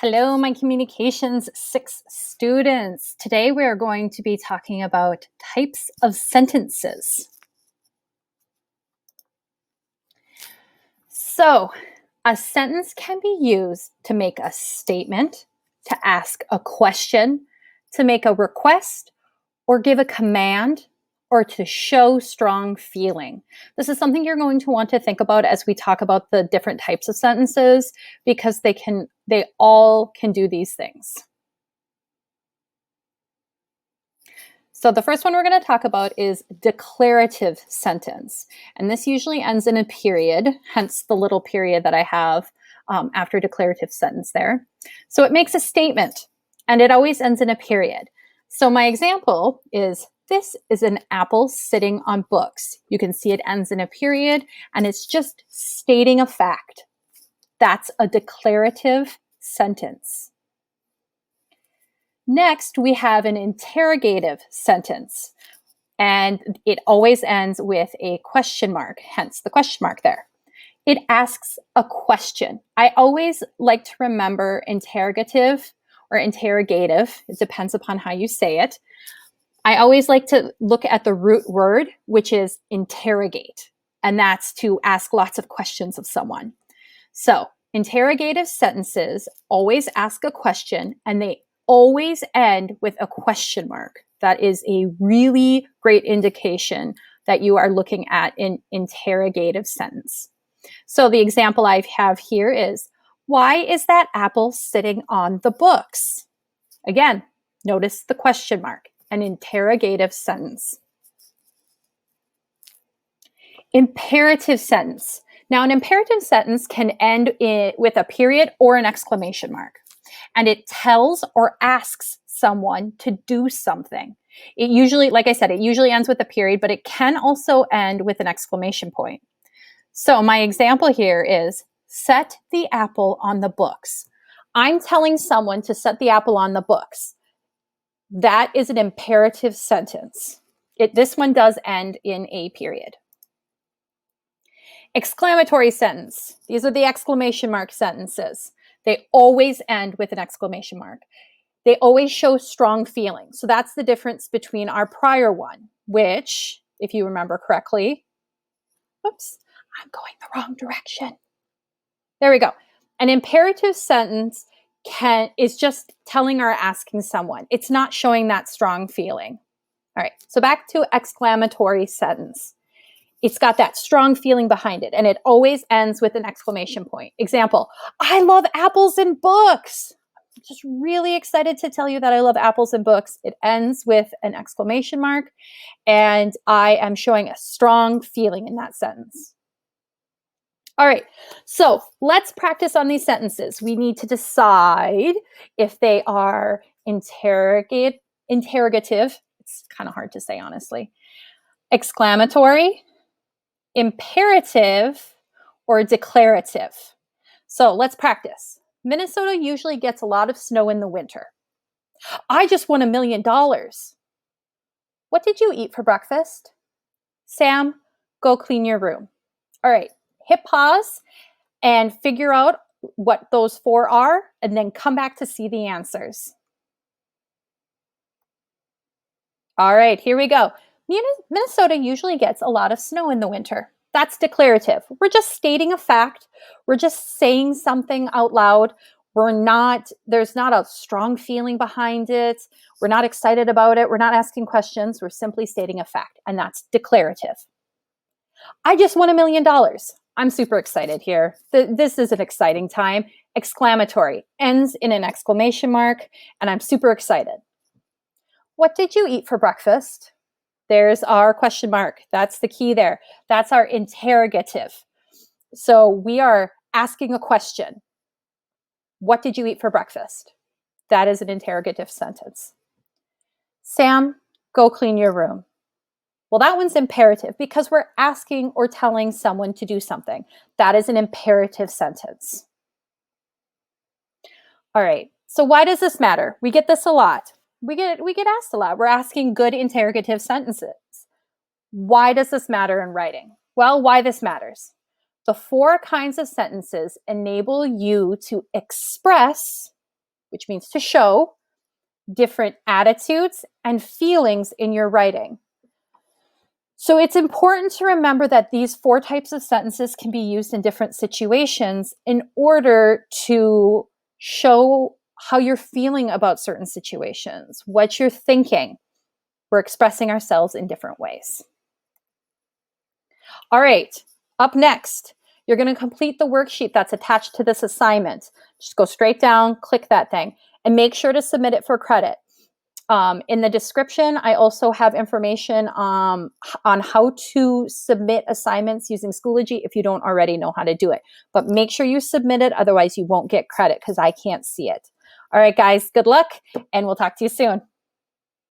Hello, my Communications 6 students. Today we are going to be talking about types of sentences. So, a sentence can be used to make a statement, to ask a question, to make a request, or give a command, or to show strong feeling. This is something you're going to want to think about as we talk about the different types of sentences, because they all can do these things. So the first one we're going to talk about is declarative sentence. And this usually ends in a period, hence the little period that I have after declarative sentence there. So it makes a statement, and it always ends in a period. So my example is, this is an apple sitting on books. You can see it ends in a period, and it's just stating a fact. That's a declarative sentence. Next, we have an interrogative sentence, and it always ends with a question mark, hence the question mark there. It asks a question. I always like to remember interrogative or interrogative. It depends upon how you say it. I always like to look at the root word, which is interrogate, and that's to ask lots of questions of someone. So interrogative sentences always ask a question, and they always end with a question mark. That is a really great indication that you are looking at an interrogative sentence. So the example I have here is, why is that apple sitting on the books? Again, notice the question mark, an interrogative sentence. Imperative sentence. Now, an imperative sentence can end with a period or an exclamation mark, and it tells or asks someone to do something. It usually, like I said, it usually ends with a period, but it can also end with an exclamation point. So my example here is, set the apple on the books. I'm telling someone to set the apple on the books. That is an imperative sentence. This one does end in a period. Exclamatory sentence. These are the exclamation mark sentences. They always end with an exclamation mark. They always show strong feeling. So that's the difference between our prior one, which, if you remember correctly, whoops, I'm going the wrong direction. There we go. An imperative sentence is just telling or asking someone. It's not showing that strong feeling. All right, so back to exclamatory sentence. It's got that strong feeling behind it, and it always ends with an exclamation point. Example, I love apples and books. I'm just really excited to tell you that I love apples and books. It ends with an exclamation mark, and I am showing a strong feeling in that sentence. All right, so let's practice on these sentences. We need to decide if they are interrogative. It's kind of hard to say, honestly. Exclamatory, imperative, or declarative. So let's practice. Minnesota usually gets a lot of snow in the winter. I just won $1 million. What did you eat for breakfast? Sam, go clean your room. All right, hit pause and figure out what those four are, and then come back to see the answers. All right, here we go. Minnesota usually gets a lot of snow in the winter. That's declarative. We're just stating a fact. We're just saying something out loud. There's not a strong feeling behind it. We're not excited about it. We're not asking questions. We're simply stating a fact, and that's declarative. I just won $1 million. I'm super excited here. This is an exciting time. Exclamatory, ends in an exclamation mark, and I'm super excited. What did you eat for breakfast? There's our question mark. That's the key there. That's our interrogative. So we are asking a question. What did you eat for breakfast? That is an interrogative sentence. Sam, go clean your room. Well, that one's imperative because we're asking or telling someone to do something. That is an imperative sentence. All right, so why does this matter? We get this a lot. We get asked a lot. We're asking good interrogative sentences. Why does this matter in writing? Well, why this matters. The 4 kinds of sentences enable you to express which means to show different attitudes and feelings in your writing. So it's important to remember that these 4 types of sentences can be used in different situations in order to show how you're feeling about certain situations, what you're thinking. We're expressing ourselves in different ways. All right, up next, you're going to complete the worksheet that's attached to this assignment. Just go straight down, click that thing, and make sure to submit it for credit. In the description, I also have information on how to submit assignments using Schoology if you don't already know how to do it. But make sure you submit it, otherwise you won't get credit because I can't see it. All right, guys, good luck, and we'll talk to you soon.